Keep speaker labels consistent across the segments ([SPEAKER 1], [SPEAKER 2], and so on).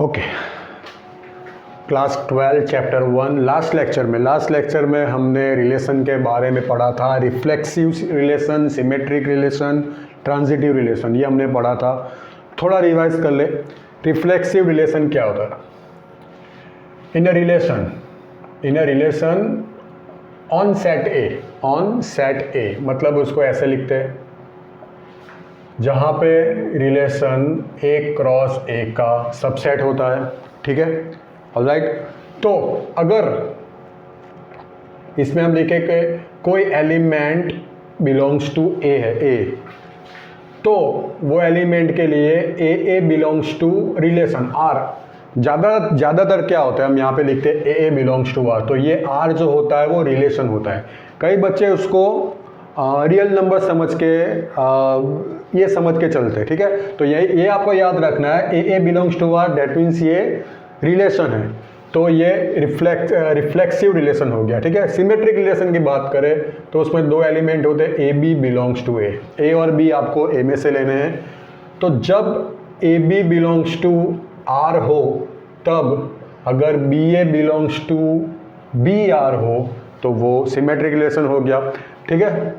[SPEAKER 1] Okay, class 12 chapter 1 last lecture में हमने relation के बारे में पढ़ा था। Reflexive relation, symmetric relation, transitive relation, ये हमने पढ़ा था। थोड़ा रिवाइज कर ले। रिफ्लेक्सिव रिलेशन क्या होता है? In a relation on set A, मतलब उसको ऐसे लिखते हैं जहाँ पे रिलेशन ए क्रॉस ए का सबसेट होता है, ठीक है, ऑलराइट। तो अगर इसमें हम लिखे कि कोई एलिमेंट बिलोंग्स टू ए है, ए, तो वो एलिमेंट के लिए ए बिलोंग्स टू रिलेशन आर। ज़्यादातर क्या होता है, हम यहाँ पे लिखते हैं ए बिलोंग्स टू आर, तो ये आर जो होता है वो रिलेशन होता है। कई बच्चे उसको रियल नंबर समझ के ये समझ के चलते हैं, ठीक है। तो ये आपको याद रखना है, A belongs to R, that means ये रिलेशन है, तो ये रिफ्लेक्सिव रिलेशन हो गया, ठीक है। सिमेट्रिक रिलेशन की बात करें तो उसमें दो एलिमेंट होते हैं, ए बी बिलोंग्स टू ए और बी आपको ए में से लेने हैं। तो जब A B belongs to R हो, तब अगर B A belongs to B R हो तो वो सिमेट्रिक रिलेशन हो गया, ठीक है।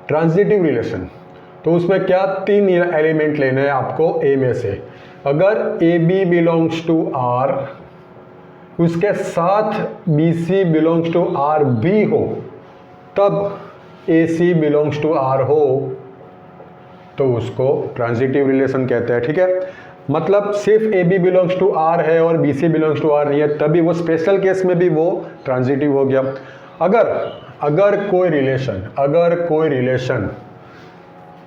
[SPEAKER 1] ट्रांजिटिव रिलेशन, तो उसमें क्या, तीन एलिमेंट लेने हैं आपको ए में से। अगर A B belongs to R, उसके साथ B C belongs to R B हो, तब A C belongs to R हो, तो उसको ट्रांजिटिव रिलेशन कहते हैं, ठीक है। मतलब सिर्फ A B belongs to R है और B C belongs to R नहीं है, तभी वो स्पेशल केस में भी वो ट्रांजिटिव हो गया। अगर कोई रिलेशन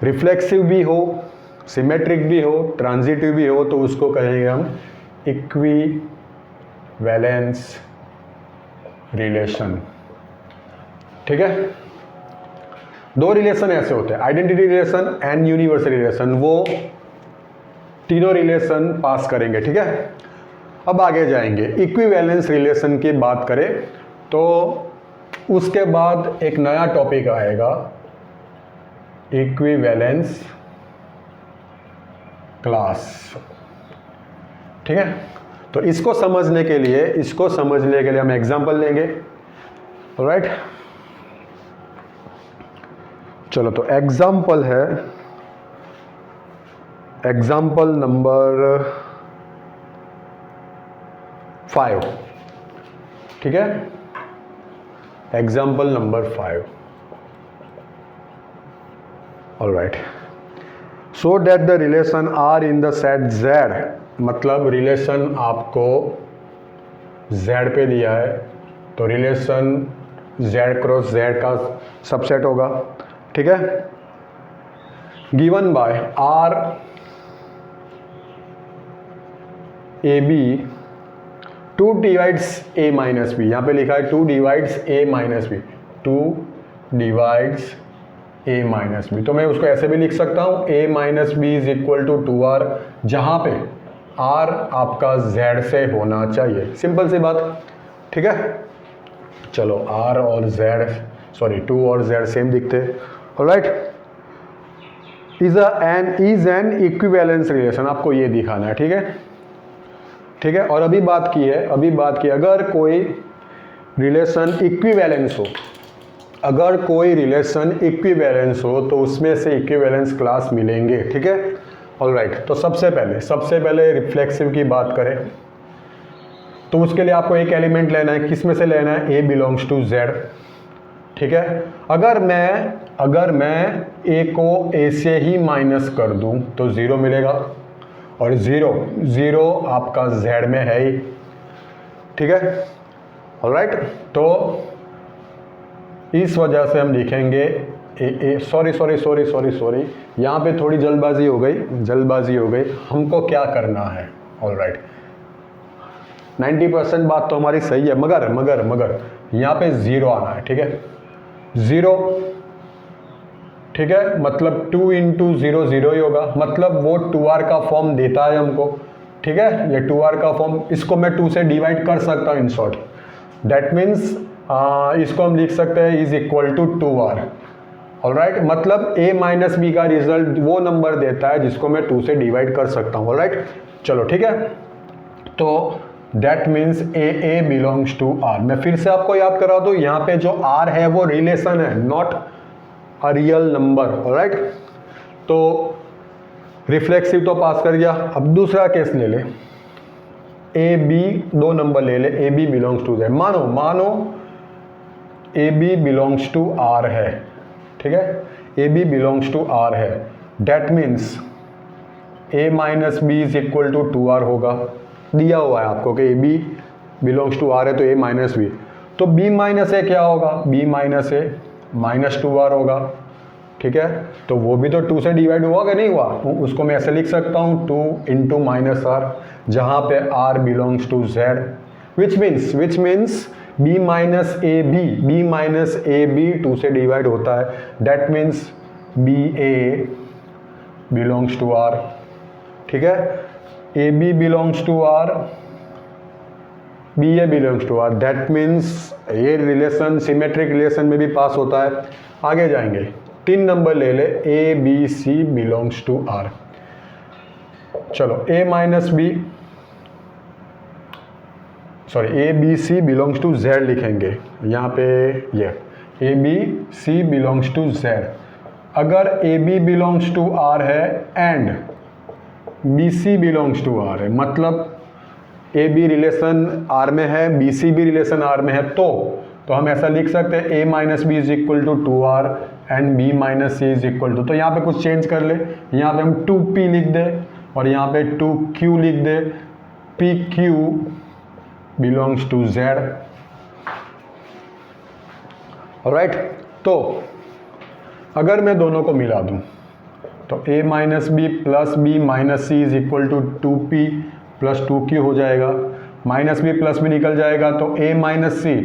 [SPEAKER 1] रिफ्लेक्सिव भी हो, सिमेट्रिक भी हो, ट्रांजिटिव भी हो, तो उसको कहेंगे हम इक्विवेलेंस रिलेशन, ठीक है। दो रिलेशन ऐसे होते हैं, identity relation and universal relation, वो तीनों रिलेशन पास करेंगे, ठीक है। अब आगे जाएंगे, इक्विवेलेंस रिलेशन की बात करें तो उसके बाद एक नया टॉपिक आएगा, इक्विवेलेंस क्लास, ठीक है। तो इसको समझने के लिए हम एग्जांपल लेंगे, ऑलराइट। चलो, तो एग्जांपल है, एग्जांपल नंबर 5, ठीक है। Example number 5, alright. So that the relation R in the set Z, मतलब रिलेशन आपको जेड पे दिया है, तो रिलेशन जेड क्रॉस जेड का सबसेट होगा, ठीक है। Given by R A B 2 divides A minus B, यहाँ पे लिखा है 2 divides A minus B, 2 divides A minus B, तो मैं उसको ऐसे भी लिख सकता हूँ, A minus B is equal to 2r, जहाँ पे r आपका z से होना चाहिए, सिंपल सी बात, ठीक है। चलो, r और z, सॉरी 2 और z सेम दिखते हैं, alright. Is an equivalence relation, आपको ये दिखाना है, ठीक है, ठीक है। और अभी बात की अगर कोई रिलेशन इक्विवेलेंस हो, तो उसमें से इक्विवेलेंस क्लास मिलेंगे, ठीक है, ऑलराइट। तो सबसे पहले रिफ्लेक्सिव की बात करें तो उसके लिए आपको एक एलिमेंट लेना है, किस में से लेना है, ए बिलोंग्स टू जेड, ठीक है। अगर मैं ए को ए से ही माइनस कर दूं तो 0 मिलेगा, और 0 आपका जेड में है ही, ठीक है, ऑलराइट। तो इस वजह से हम लिखेंगे सॉरी, यहाँ पे थोड़ी जल्दबाजी हो गई। हमको क्या करना है, ऑलराइट, 90% बात तो हमारी सही है, मगर यहाँ पे 0 आना है, ठीक है, 0, ठीक है। मतलब 2 इंटू 0 0 ही होगा, मतलब वो 2r का फॉर्म देता है हमको, ठीक है। ये 2r का फॉर्म, इसको मैं 2 से डिवाइड कर सकता हूँ इन शॉर्ट, दैट मीन्स इसको हम लिख सकते हैं is equal to 2r, alright, मतलब a माइनस बी का रिजल्ट वो नंबर देता है जिसको मैं 2 से डिवाइड कर सकता हूँ। ऑलराइट, चलो ठीक है, तो that means A belongs to R. मैं फिर से आपको याद करा दूँ, यहाँ पे जो आर है वो रिलेशन है, not a real number. Alright, तो रिफ्लेक्सिव तो पास कर गया। अब दूसरा केस ले ले, ए बी, दो नंबर ले ले, A B belongs to Z. मानो A B belongs to R है, ठीक है, A B belongs to R है, that means A minus B is equal to 2r होगा। दिया हुआ है आपको कि A B belongs to R है तो ए माइनस बी, तो बी माइनस ए क्या होगा, बी माइनस ए माइनस 2r होगा, ठीक है, तो वो भी तो 2 से डिवाइड हुआ कि नहीं हुआ, तो उसको मैं ऐसे लिख सकता हूँ 2 इंटू माइनस आर, जहाँ पे r belongs to z, which means b minus A B 2 से डिवाइड होता है, that means B A belongs to r, ठीक है, A B belongs to r, B A belongs to r, that means ये relation symmetric relation में भी पास होता है। आगे जाएंगे, 3 नंबर ले ले, A B C belongs to r। चलो A minus B, sorry A B C belongs to z लिखेंगे यहाँ पे, ये A B C belongs to z। अगर A B belongs to r है and B C belongs to r है, मतलब A B relation r में है, बी सी भी रिलेशन r में है, तो हम ऐसा लिख सकते हैं A minus B is equal to 2r and B minus C is equal to, तो यहाँ पे कुछ चेंज कर ले, यहाँ पे हम 2p लिख दे और यहाँ पे 2q लिख दे, P Q belongs to z। Alright, तो अगर मैं दोनों को मिला दूं तो a minus B plus B minus C is equal to 2p plus 2q हो जाएगा, माइनस बी प्लस बी निकल जाएगा तो a माइनस सी,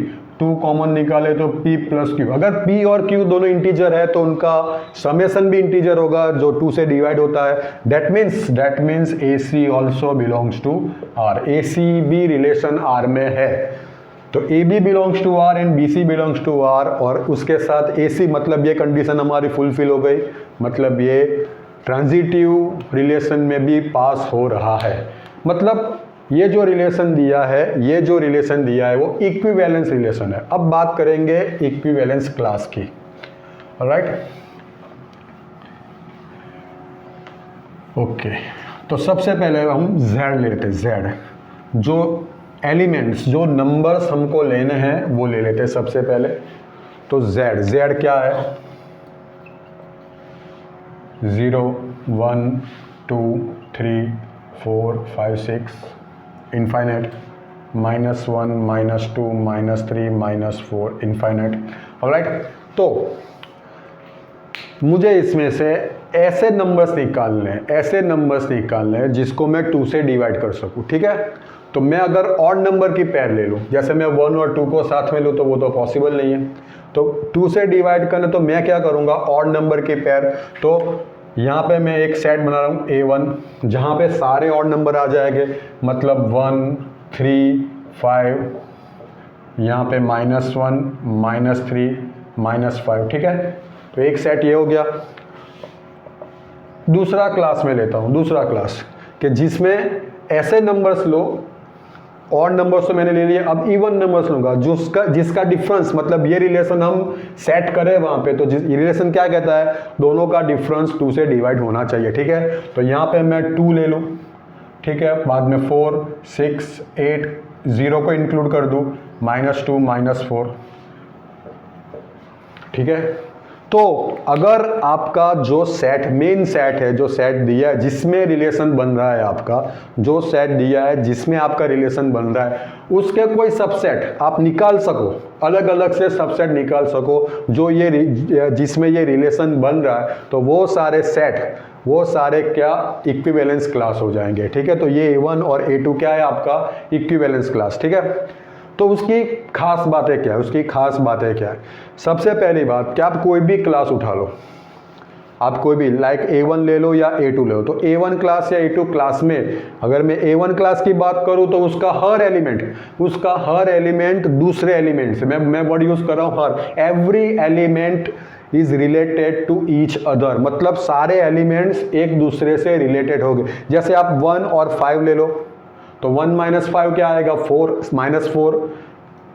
[SPEAKER 1] 2 कॉमन निकाले तो p प्लस q। अगर p और q दोनों इंटीजर है तो उनका समेशन भी इंटीजर होगा जो 2 से डिवाइड होता है, that means AC also belongs to r, AC भी रिलेशन r में है, तो AB belongs to r and BC belongs to r, और उसके साथ AC, मतलब ये कंडीशन हमारी फुलफिल हो गई, मतलब ये ट्रांजिटिव रिलेशन में भी पास हो रहा है। मतलब ये जो रिलेशन दिया है वो इक्विवेलेंस रिलेशन है। अब बात करेंगे इक्विवेलेंस क्लास की। ऑलराइट, ओके, तो सबसे पहले हम z लेते हैं, z जो एलिमेंट्स, जो नंबर्स हमको लेने हैं वो ले लेते हैं सबसे पहले। तो z क्या है, 0 1 2 3 4 5 6 इनफाइनाइट, -1 -2 -3 -4 इनफाइनाइट। ऑलराइट, तो मुझे इसमें से ऐसे नंबर्स निकालने हैं जिसको मैं 2 से डिवाइड कर सकूं, ठीक है। तो मैं अगर ऑड नंबर की पेयर ले लूं, जैसे मैं 1 और 2 को साथ में लूं तो वो तो पॉसिबल नहीं है, तो 2 से डिवाइड करना, तो मैं क्या करूंगा, ऑड नंबर की पेयर। तो यहाँ पे मैं एक सेट बना रहा हूँ A1, जहाँ पे सारे ऑड नंबर आ जाएंगे, मतलब 1 3 5, यहाँ पे -1 -3 -5, ठीक है। तो एक सेट ये हो गया। दूसरा क्लास में लेता हूँ, दूसरा क्लास कि जिसमें ऐसे नंबर्स लो, ऑड नंबर्स तो मैंने ले लिए, अब इवन नंबर्स लूंगा जिसका डिफरेंस, मतलब ये रिलेशन हम सेट करें वहां पे, तो जिस रिलेशन क्या कहता है, दोनों का डिफरेंस 2 से डिवाइड होना चाहिए, ठीक है। तो यहाँ पे मैं 2 ले लूँ, ठीक है, बाद में 4 6 8, 0 को इंक्लूड कर दूँ, -2 -4, ठीक है। तो अगर आपका जो सेट, मेन सेट है, जो सेट दिया है जिसमें रिलेशन बन रहा है, आपका जो सेट दिया है जिसमें आपका रिलेशन बन रहा है, उसके कोई सबसेट आप निकाल सको, अलग अलग से सबसेट निकाल सको जो ये जिसमें ये रिलेशन बन रहा है, तो वो सारे सेट, वो सारे क्या इक्विवेलेंस क्लास हो जाएंगे, ठीक है। तो ये A1 और A2 क्या है, आपका इक्विवेलेंस क्लास, ठीक है। तो उसकी खास बातें क्या है, सबसे पहली बात कि आप कोई भी क्लास उठा लो, आप कोई भी लाइक A1 ले लो या A2 ले लो, तो A1 क्लास या A2 क्लास में अगर मैं A1 क्लास की बात करूं तो उसका हर एलिमेंट दूसरे एलिमेंट से, मैं वर्ड यूज कर रहा हूं हर, every element is related to each other, मतलब सारे एलिमेंट्स एक दूसरे से रिलेटेड हो गए। जैसे आप 1 और 5 ले लो तो 1 माइनस 5 क्या आएगा, 4 माइनस 4,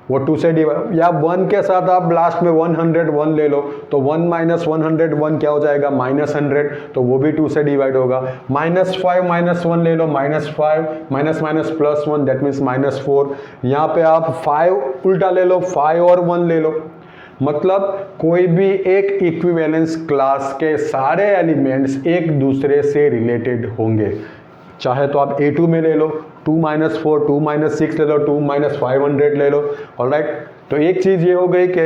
[SPEAKER 1] वो 2 से डिवाइड, या 1 के साथ आप लास्ट में 101 ले लो तो 1 माइनस 101 क्या हो जाएगा, माइनस 100, तो वो भी 2 से डिवाइड होगा। माइनस 5 माइनस 1 ले लो, minus 5 minus minus plus 1 that means minus 4। यहाँ पे आप 5 उल्टा ले लो, 5 और 1 ले लो, मतलब कोई भी एक इक्विवेलेंस क्लास के सारे एलिमेंट्स एक दूसरे से रिलेटेड होंगे। चाहे तो आप A2 में ले लो, 2 माइनस 4, 2 माइनस 6 ले लो, 2 माइनस 500 ले लो। ऑलराइट, तो एक चीज़ ये हो गई कि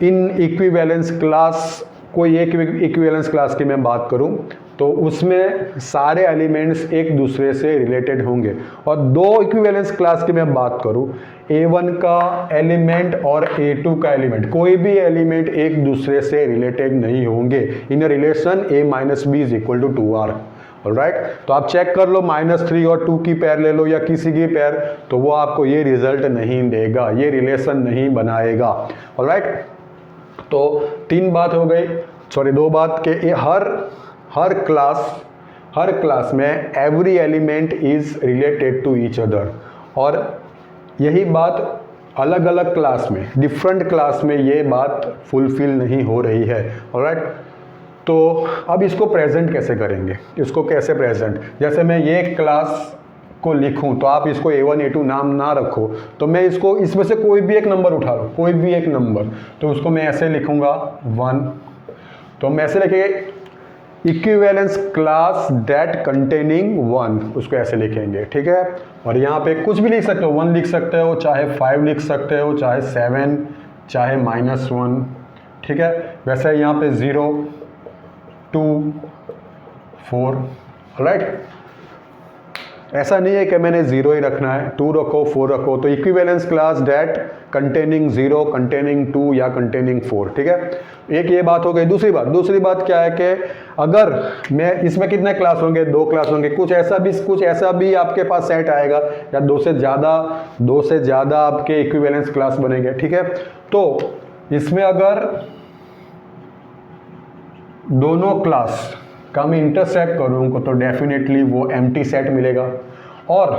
[SPEAKER 1] इन इक्विवेलेंस क्लास, कोई एक इक्विवेलेंस क्लास की मैं बात करूं तो उसमें सारे एलिमेंट्स एक दूसरे से रिलेटेड होंगे। और दो इक्विवेलेंस क्लास की मैं बात करूं, A1 का एलिमेंट और A2 का एलिमेंट, कोई भी एलिमेंट एक दूसरे से रिलेटेड नहीं होंगे in relation A minus B is equal to 2R। Alright, तो आप चेक कर लो, -3 और 2 की पेयर ले लो या किसी की पेयर, तो वो आपको ये रिजल्ट नहीं देगा, ये रिलेशन नहीं बनाएगा। ऑलराइट, तो 3 बात हो गई, सॉरी 2 बात के हर क्लास में every element is related to each other, और यही बात अलग अलग क्लास में, डिफरेंट क्लास में ये बात फुलफिल नहीं हो रही है। ऑलराइट, तो अब इसको प्रेजेंट कैसे करेंगे, इसको कैसे प्रेजेंट, जैसे मैं ये क्लास को लिखूं तो आप इसको A1 A2 नाम ना रखो, तो मैं इसको इसमें से कोई भी एक नंबर उठा लो, कोई भी एक नंबर, तो उसको मैं ऐसे लिखूंगा 1, तो मैं ऐसे लिखेंगे इक्विवेलेंस क्लास दैट कंटेनिंग 1, उसको ऐसे लिखेंगे, ठीक है। और यहाँ पे कुछ भी लिख सकते हो, 1 लिख सकते हो, चाहे 5 लिख सकते हो, चाहे 7, चाहे -1, ठीक है। वैसे यहाँ पे 0 2 4, राइट, ऐसा नहीं है कि मैंने 0 ही रखना है, 2 रखो 4 रखो, तो equivalence class that containing 0, containing 2 या कंटेनिंग 4, ठीक है। एक ये बात हो गई। दूसरी बात क्या है कि अगर मैं इसमें कितने क्लास होंगे, 2 क्लास होंगे, कुछ ऐसा भी आपके पास सेट आएगा या 2 से ज़्यादा आपके इक्विवेलेंस क्लास बनेंगे, ठीक है। तो इसमें अगर दोनों क्लास का मैं इंटरसेक्ट करूँ तो डेफिनेटली वो एम्प्टी सेट मिलेगा, और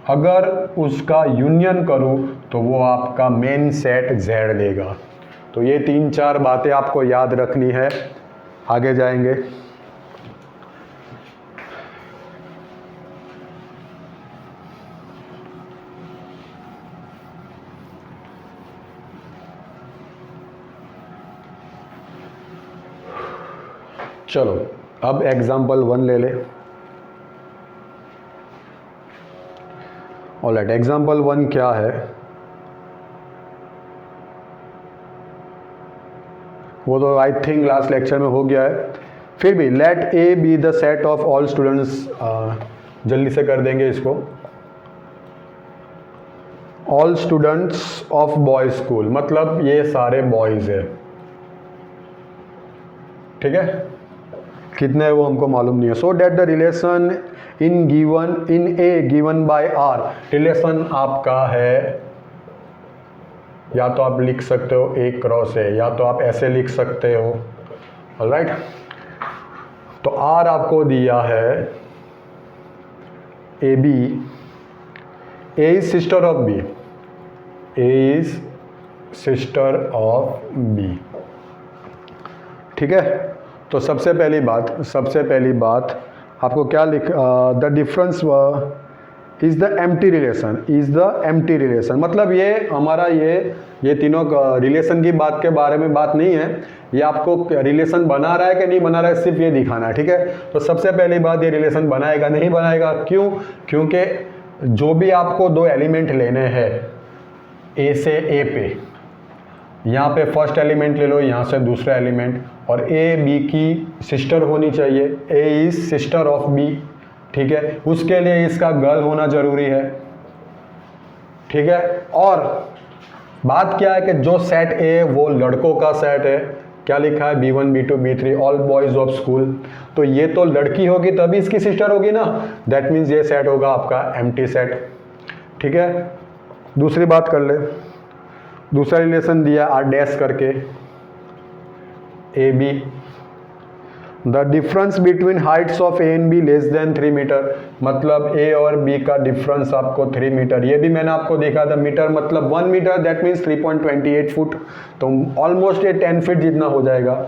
[SPEAKER 1] अगर उसका यूनियन करूँ तो वो आपका मेन सेट Z देगा। तो ये 3-4 बातें आपको याद रखनी है, आगे जाएंगे। चलो अब एग्जाम्पल 1 ले ले। ऑलराइट, एग्जाम्पल 1 क्या है, वो तो आई थिंक लास्ट लेक्चर में हो गया है, फिर भी let A B the set of all students, जल्दी से कर देंगे इसको, all students of boys school, मतलब ये सारे बॉयज है, ठीक है। कितने है वो हमको मालूम नहीं है। So that the relation in A given by R, relation आपका है, या तो आप लिख सकते हो A क्रॉस A, या तो आप ऐसे लिख सकते हो। ऑलराइट, तो R आपको दिया है A B, A is sister of B, A is sister of B, ठीक है। तो सबसे पहली बात आपको क्या लिख, the difference is the empty relation, मतलब ये हमारा ये तीनों रिलेशन की बात के बारे में बात नहीं है, ये आपको रिलेशन बना रहा है कि नहीं बना रहा है सिर्फ ये दिखाना है, ठीक है। तो सबसे पहली बात, ये रिलेशन बनाएगा नहीं बनाएगा, क्यों, क्योंकि जो भी आपको 2 एलिमेंट लेने हैं A से A पे, यहाँ पे फर्स्ट एलिमेंट ले लो, यहाँ से दूसरा एलिमेंट, और A B की सिस्टर होनी चाहिए, A is sister of B, ठीक है। उसके लिए इसका गर्ल होना जरूरी है, ठीक है। और बात क्या है कि जो सेट A वो लड़कों का सेट है, क्या लिखा है B1 B2 B3 all boys of school, तो ये तो लड़की होगी तभी इसकी सिस्टर होगी ना, दैट मीन्स ये सेट होगा आपका एम्प्टी सेट, ठीक है। दूसरी बात कर ले, दूसरा रिलेशन दिया R डैश करके, A B, the difference between heights of A and B less than 3 metre, मतलब ए और बी का डिफरेंस आपको 3 मीटर, ये भी मैंने आपको देखा था, मीटर मतलब 1 मीटर दैट मीन्स 3.28 फुट, तो ऑलमोस्ट ये 10 फीट जितना हो जाएगा,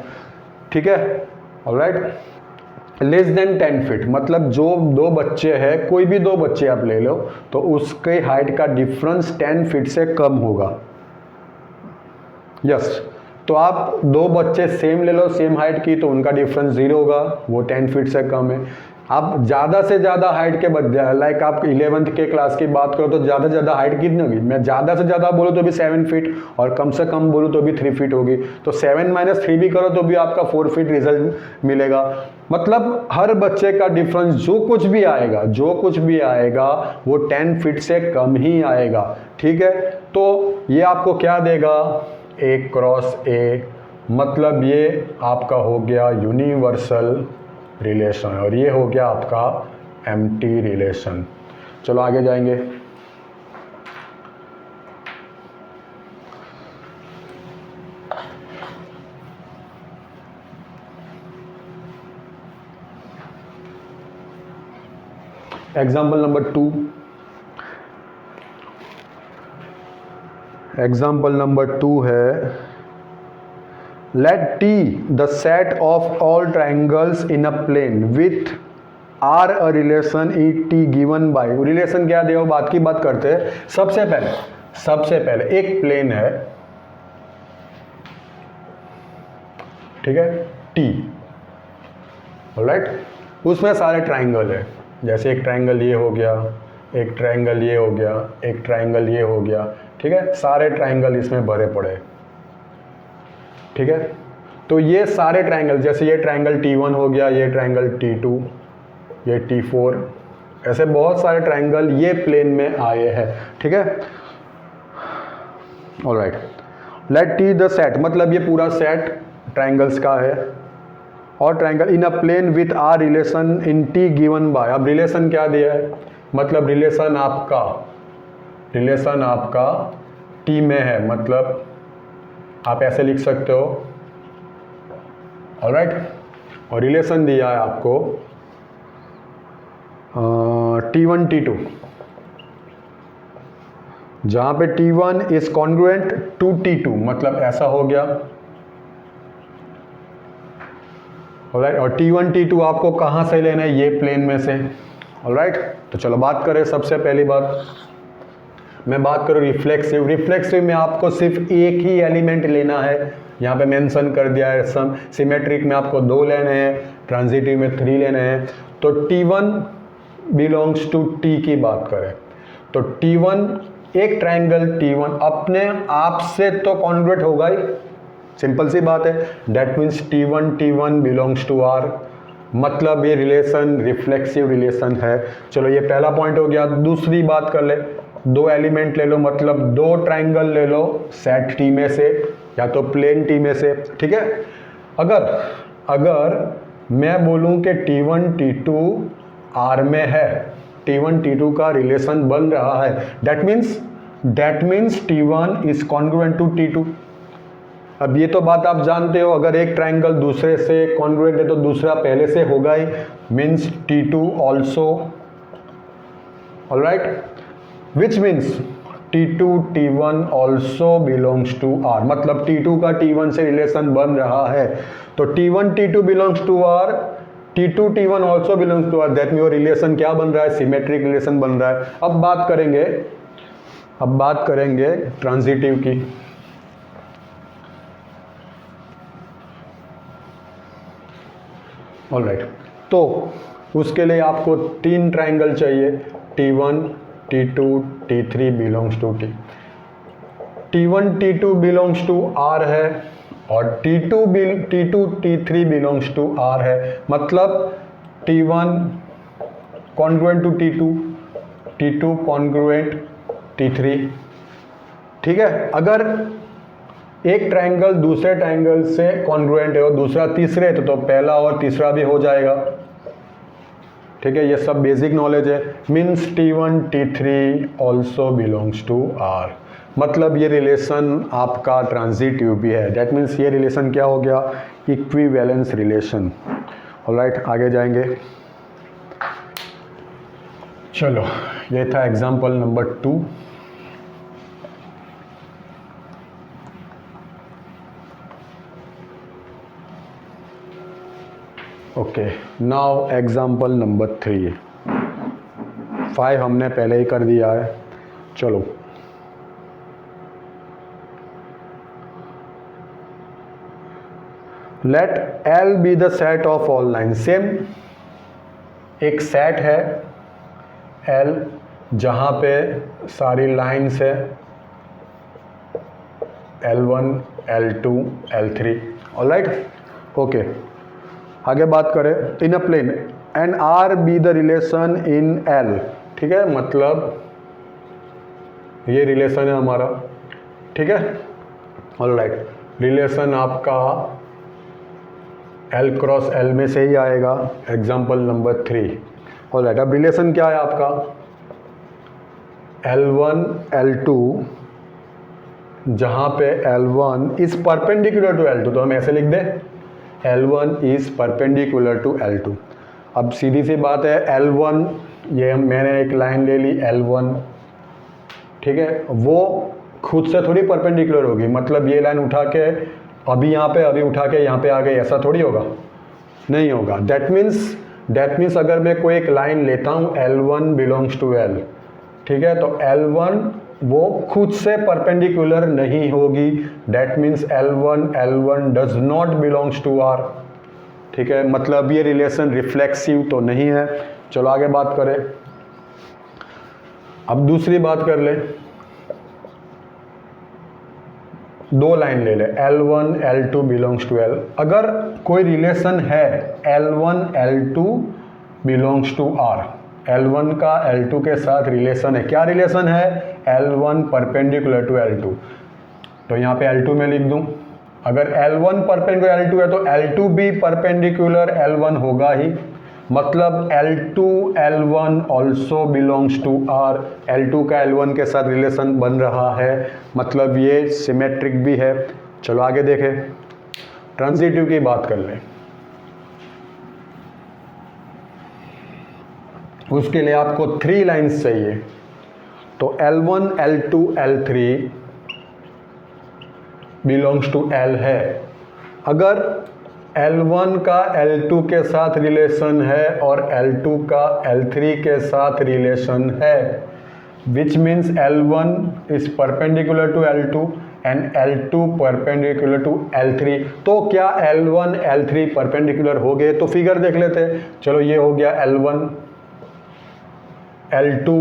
[SPEAKER 1] ठीक है, ऑलराइट। लेस देन 10 फीट मतलब जो दो बच्चे हैं, कोई भी दो बच्चे आप ले लो, तो उसके हाइट का डिफरेंस 10 फीट से कम होगा, यस। तो आप दो बच्चे सेम ले लो, सेम हाइट की, तो उनका डिफरेंस 0 होगा, वो 10 फीट से कम है। आप ज़्यादा से ज़्यादा हाइट के बच्चे, लाइक आप 11th के क्लास की बात करो तो ज़्यादा से ज़्यादा हाइट कितनी होगी, मैं ज़्यादा से ज़्यादा बोलूँ तो भी 7 फीट, और कम से कम बोलूँ तो भी 3 फीट होगी, तो 7 - 3 भी करो तो भी आपका 4 फीट रिजल्ट मिलेगा। मतलब हर बच्चे का डिफरेंस जो कुछ भी आएगा, जो कुछ भी आएगा वो 10 फीट से कम ही आएगा, ठीक है। तो ये आपको क्या देगा, ए क्रॉस ए, मतलब ये आपका हो गया यूनिवर्सल रिलेशन, और ये हो गया आपका एम्प्टी रिलेशन। चलो आगे जाएंगे। एग्जाम्पल नंबर 2, एग्जाम्पल नंबर 2 है, let T the set of all triangles in a plane with R a relation in T given by, relation क्या दिया, बात की बात करते हैं। सबसे पहले एक प्लेन है, ठीक है, टी, ऑलराइट, उसमें सारे ट्राइंगल है, जैसे एक ट्राइंगल ये हो गया, एक ट्राइंगल ये हो गया, एक ट्राइंगल ये हो गया, ठीक है, सारे ट्राइंगल इसमें भरे पड़े, ठीक है। तो ये सारे ट्राइंगल, जैसे ये ट्राइंगल T1 हो गया, ये ट्राइंगल T2, ये T4, ऐसे बहुत सारे ट्राइंगल ये प्लेन में आए हैं, ठीक है, alright. Let T the set, मतलब ये पूरा सेट ट्राइंगल्स का है, और triangle in a plane with R relation in T given by, अब रिलेशन क्या दिया है, मतलब रिलेशन आपका टी में है, मतलब आप ऐसे लिख सकते हो, ऑलराइट। और रिलेशन दिया है आपको T1 T2, जहां पे T1 is congruent to T2, मतलब ऐसा हो गया, ऑलराइट। और T1 T2 आपको कहां से लेना है, ये प्लेन में से, ऑलराइट। तो चलो बात करें, सबसे पहली बात मैं बात करूँ रिफ्लेक्सिव। रिफ्लेक्सिव में आपको सिर्फ एक ही एलिमेंट लेना है, यहाँ पे मेंशन कर दिया है, सम सिमेट्रिक में आपको 2 लेने हैं, ट्रांजिटिव में 3 लेने हैं। तो T1 बिलोंग्स टू T की बात करें तो T1, एक ट्राइंगल T1 अपने आप से तो कॉन्ग्रुएंट होगा ही, सिंपल सी बात है, that means T1 belongs to R, मतलब ये रिलेशन रिफ्लेक्सिव रिलेशन है। चलो ये पहला पॉइंट हो गया। दूसरी बात कर ले, 2 एलिमेंट ले लो, मतलब 2 ट्राइंगल ले लो सेट T में से या तो प्लेन T में से, ठीक है। अगर मैं बोलूं कि T1 T2 R में है, T1 T2 का रिलेशन बन रहा है, that means T1 is congruent to T2। अब ये तो बात आप जानते हो, अगर एक ट्राइंगल दूसरे से कॉन्ग्रुएंट है तो दूसरा पहले से होगा ही, means T2 also, alright, which means T2 T1 also belongs to R, मतलब T2 का T1 से रिलेशन बन रहा है, तो T1 T2 belongs to R, T2 T1 also belongs to R, that mean relation क्या बन रहा है, सिमेट्रिक रिलेशन बन रहा है। अब बात करेंगे ट्रांजिटिव की। ऑलराइट, तो उसके लिए आपको 3 ट्राइंगल चाहिए, T1 T2 T3 belongs to T। T1 T2 belongs to R है और T2 T3 belongs to R है, मतलब T1 congruent to T2, T2 congruent T3, ठीक है। अगर एक ट्राइंगल दूसरे ट्राइंगल से कॉन्ग्रुएंट है और दूसरा तीसरे, तो पहला और तीसरा भी हो जाएगा, ठीक है। ये सब बेसिक नॉलेज है। Means T1 T3 also belongs to R, मतलब ये रिलेशन आपका ट्रांजिटिव भी है, दैट मीन्स ये रिलेशन क्या हो गया, इक्विवेलेंस रिलेशन। ऑलराइट, आगे जाएंगे। चलो, ये था example number 2। Okay, now example number 3। 5 हमने पहले ही कर दिया है। चलो, let L be the set of all line. Same एक सेट है L जहाँ पे सारी लाइन्स है L1, L2, L3। Alright, okay, आगे बात करें। In a plane and R be the relation in L। ठीक है, मतलब ये रिलेशन है हमारा। ठीक है, ऑलराइट, रिलेशन आपका L क्रॉस L में से ही आएगा। Example number 3। ऑलराइट, अब रिलेशन क्या है आपका? L1, L2, जहाँ पे L1 is perpendicular to L2, तो हम ऐसे लिख दें L1 is perpendicular to L2। अब सीधी सी बात है, L1, ये मैंने एक लाइन ले ली L1, ठीक है, वो खुद से थोड़ी परपेंडिकुलर होगी। मतलब ये लाइन उठा के अभी यहाँ पे, अभी उठा के यहाँ पे आ गई, ऐसा थोड़ी होगा, नहीं होगा। दैट मीन्स अगर मैं कोई एक लाइन लेता हूँ L1 बिलोंग्स टू L, ठीक है, तो L1 वो खुद से परपेंडिकुलर नहीं होगी। That means L1 does not belongs to R। ठीक है, मतलब ये रिलेशन रिफ्लेक्सिव तो नहीं है। चलो आगे बात करें। अब दूसरी बात कर ले, दो लाइन ले ले L1, L2 belongs to L। अगर कोई रिलेशन है L1, L2 belongs to R, L1 का L2 के साथ रिलेशन है। क्या रिलेशन है? L1 perpendicular to L2। तो यहाँ पे L2 में लिख दूँ। अगर L1 परपेंडिकुलर L2 है तो L2 भी परपेंडिकुलर L1 होगा ही। मतलब L2 L1 also belongs to R। L2 का L1 के साथ रिलेशन बन रहा है, मतलब ये सिमेट्रिक भी है। चलो आगे देखें, ट्रांजिटिव की बात कर लें। उसके लिए आपको 3 लाइंस चाहिए। तो L1, L2, L3 belongs to L है। अगर L1 का L2 के साथ रिलेशन है और L2 का L3 के साथ रिलेशन है, which means L1 is perpendicular to L2 and L2 perpendicular to L3। तो क्या L1, L3 परपेंडिकुलर हो गए? तो फिगर देख लेते हैं। चलो, ये हो गया L1, L2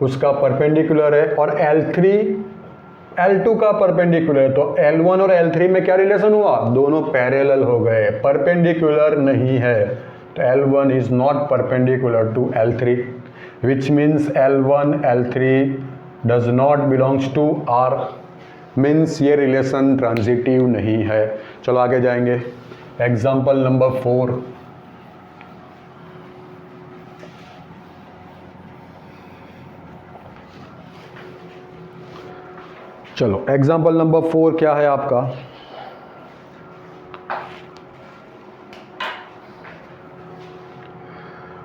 [SPEAKER 1] उसका परपेंडिकुलर है और L3 L2 का परपेंडिकुलर है। तो L1 और L3 में क्या रिलेशन हुआ? दोनों पैरेलल हो गए, परपेंडिकुलर नहीं है। तो L1 is not perpendicular to L3, which means L1, L3 does not belongs to R। मीन्स ये रिलेशन ट्रांजिटिव नहीं है। चलो आगे जाएंगे। Example number 4। चलो, एग्जाम्पल नंबर 4 क्या है आपका?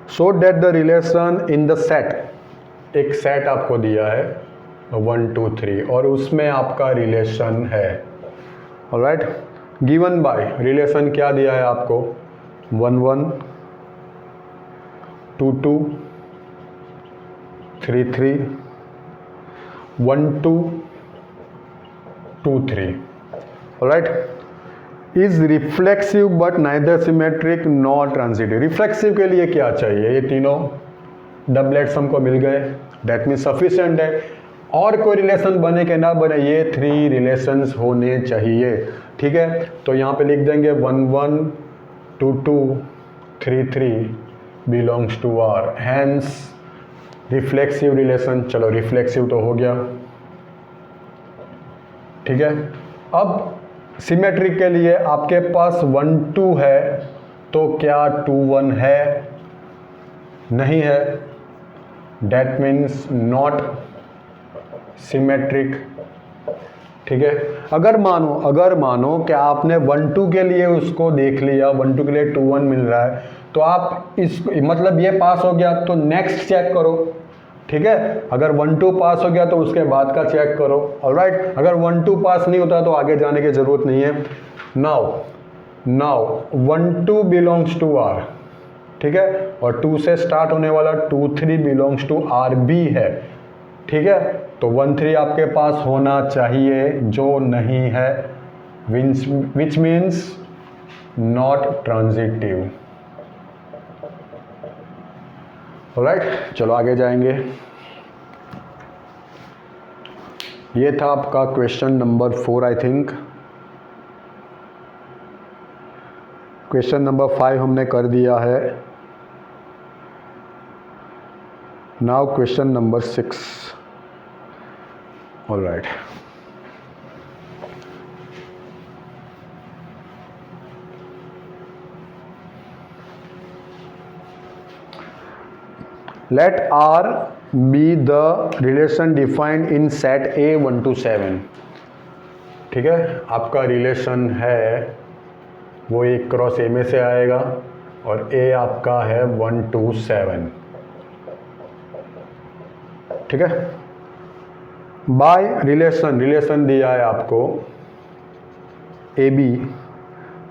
[SPEAKER 1] So that the relation in the set. एक सेट आपको दिया है 1, 2, 3 और उसमें आपका रिलेशन है। ऑलराइट, गिवन बाय, रिलेशन क्या दिया है आपको? 1, 1, 2, 2, 3, 3, 1, 2, 2, 3। Alright, is reflexive but neither symmetric nor transitive. Reflexive के लिए क्या चाहिए? ये तीनों डबलेट्स हमको मिल गए, दैट मीन्स सफिशिएंट है। और कोई रिलेशन बने कि ना बने, ये 3 रिलेशंस होने चाहिए। ठीक है, तो यहाँ पे लिख देंगे 1, 1, 2, 2, 3, 3 belongs to R, hence reflexive relation. चलो, रिफ्लेक्सिव तो हो गया। ठीक है, अब सिमेट्रिक के लिए आपके पास 1, 2 है, तो क्या 2, 1 है? नहीं है, दैट मीन्स नॉट सिमेट्रिक। ठीक है। अगर मानो कि आपने 1 2 के लिए उसको देख लिया, 1 2 के लिए 2 1 मिल रहा है, तो आप इस मतलब ये पास हो गया तो नेक्स्ट चेक करो, ठीक है। अगर 1 2 पास हो गया तो उसके बाद का चेक करो, ऑलराइट। अगर 1 2 पास नहीं होता तो आगे जाने की जरूरत नहीं है। नाउ 1 2 बिलोंग्स टू आर, ठीक है, और 2 से स्टार्ट होने वाला 2 3 बिलोंग्स टू आर बी है, ठीक है। तो 1 3 आपके पास होना चाहिए, जो नहीं है which means not transitive, alright. चलो आगे जाएंगे। ये था आपका question number 4 I think. Question number 5 हमने कर दिया है। Now question number 6, alright. Let R be the relation defined in set A 1 to 7, ठीक है। आपका रिलेशन है वो एक क्रॉस ए में से आएगा और ए आपका है 1 to 7, ठीक है। बाय रिलेशन दिया है आपको A B,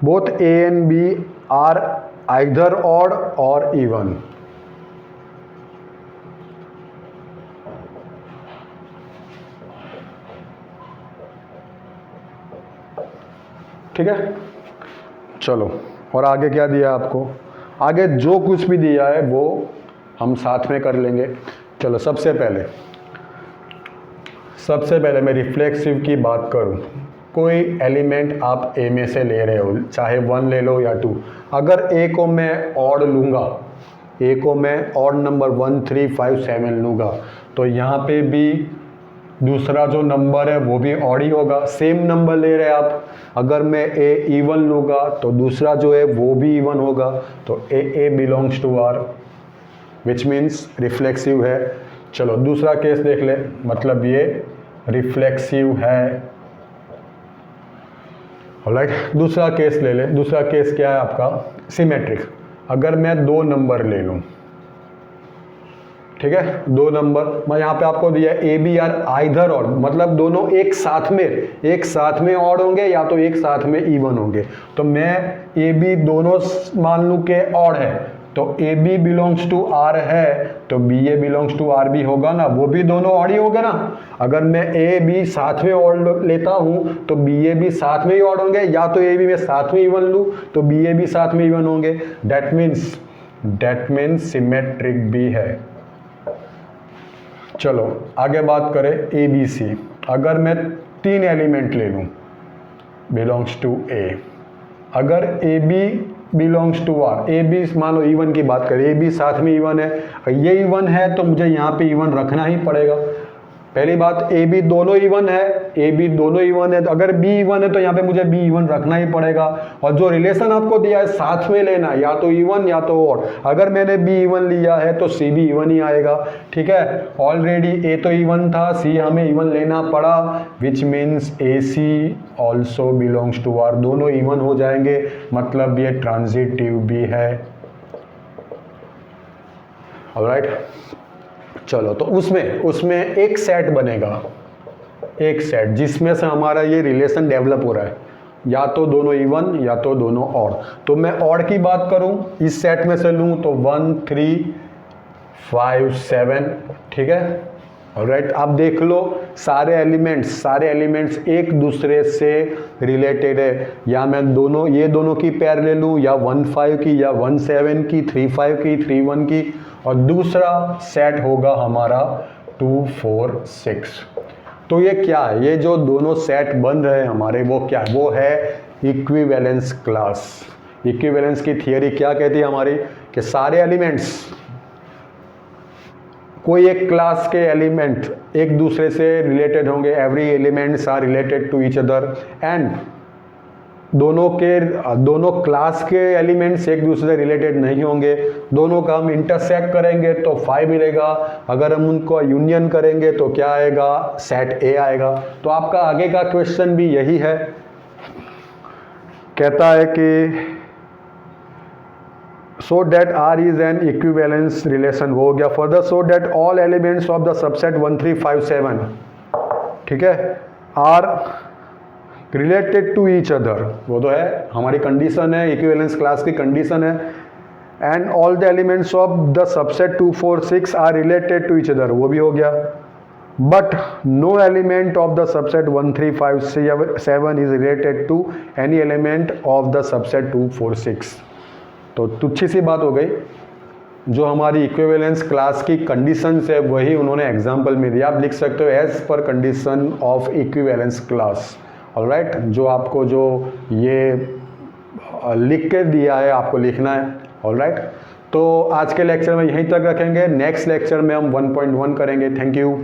[SPEAKER 1] both A and B are either odd or even, ठीक है। चलो, और आगे क्या दिया है आपको? आगे जो कुछ भी दिया है वो हम साथ में कर लेंगे। चलो, सबसे पहले मैं रिफ्लेक्सिव की बात करूं। कोई एलिमेंट आप ए में से ले रहे हो, चाहे 1 ले लो या 2। अगर ए को मैं ऑड लूँगा, ए को मैं ऑड नंबर 1 3 5 7 लूँगा, तो यहाँ पे भी दूसरा जो नंबर है वो भी ऑड ही होगा। सेम नंबर ले रहे हैं आप, अगर मैं ए इवन लूँगा तो दूसरा जो है वो भी इवन होगा। तो A belongs to R, which means reflexive है। चलो दूसरा केस देख ले, मतलब ये रिफ्लेक्सिव है, ऑलराइट। दूसरा केस ले ले। दूसरा केस क्या है आपका? सिमेट्रिक। अगर मैं 2 नंबर ले लूँ, ठीक है, 2 नंबर, मैं यहाँ पे आपको दिया A B are either odd, मतलब दोनों एक साथ में ऑड होंगे या तो एक साथ में इवन होंगे। तो मैं ए बी दोनों मान लूँ के ऑड है, तो A B belongs to R है तो B A belongs to R भी होगा ना, वो भी दोनों ऑड ही होगा ना। अगर मैं ए बी साथ में ऑड लेता हूँ तो बी ए भी साथ में ही ऑड होंगे, या तो ए बी में साथ में इवन लूँ तो बी ए भी साथ में इवन होंगे। दैट मीन्स सिमेट्रिक भी है। चलो आगे बात करें ए बी सी। अगर मैं 3 एलिमेंट ले लूँ बिलोंग्स टू ए, अगर A B belongs to R, A B मान लो इवन की बात करें, ए बी साथ में इवन है, ये इवन है तो मुझे यहाँ पे इवन रखना ही पड़ेगा। पहली बात, ए बी दोनों इवन है, तो अगर बी इवन है तो यहाँ पे मुझे बी इवन रखना ही पड़ेगा। और जो रिलेशन आपको दिया है साथ में लेना, या तो इवन या तो ऑड। अगर मैंने बी इवन लिया है तो सी भी इवन ही आएगा, ठीक है। ऑलरेडी ए तो इवन था, सी हमें इवन लेना पड़ा, which means A C also belongs to R, दोनों इवन हो जाएंगे, मतलब ये ट्रांजिटिव भी है, ऑलराइट। चलो, तो उसमें एक सेट बनेगा, एक सेट जिसमें से हमारा ये रिलेशन डेवलप हो रहा है, या तो दोनों इवन या तो दोनों ऑड। तो मैं ऑड की बात करूं, इस सेट में से लूं तो 1 3 5 7, ठीक है, ऑलराइट। आप देख लो सारे एलिमेंट्स एक दूसरे से रिलेटेड है, या मैं ये दोनों की पेयर ले लूं, या 1 5 की, या 1 7 की, 3 5 की, 3 1 की, और दूसरा सेट होगा हमारा 2 4 6। तो ये क्या है? ये जो दोनों सेट बन रहे हैं हमारे, वो क्या है? वो है इक्विवेलेंस क्लास। इक्विवेलेंस की थियरी क्या कहती है हमारी, कि सारे एलिमेंट्स, कोई एक क्लास के एलिमेंट एक दूसरे से रिलेटेड होंगे, every elements are related to each other, and दोनों क्लास के एलिमेंट्स एक दूसरे से रिलेटेड नहीं होंगे, दोनों का हम इंटरसेक्ट करेंगे तो 5 मिलेगा, अगर हम उनको यूनियन करेंगे तो क्या आएगा, सेट ए आएगा। तो आपका आगे का क्वेश्चन भी यही है, कहता है कि so that R is an equivalence relation, वो हो गया। Further so that all elements of the subset 1 3 5 7, ठीक है, are related to each other, वो तो है हमारी कंडीशन है, इक्विवेलेंस क्लास की कंडीशन है। And all the elements of the subset 2 4 6 are related to each other, वो भी हो गया। But no element of the subset 1 3 5 7 is related to any element of the subset 2 4 6। तो तुच्छी सी बात हो गई, जो हमारी इक्विवेलेंस क्लास की कंडीशंस है वही उन्होंने एग्जाम्पल में दिया। आप लिख सकते हो as per condition of equivalence class, alright. जो आपको जो ये लिख के दिया है आपको लिखना है, ऑलराइट। तो आज के लेक्चर में यहीं तक रखेंगे, नेक्स्ट लेक्चर में हम 1.1 करेंगे। Thank you.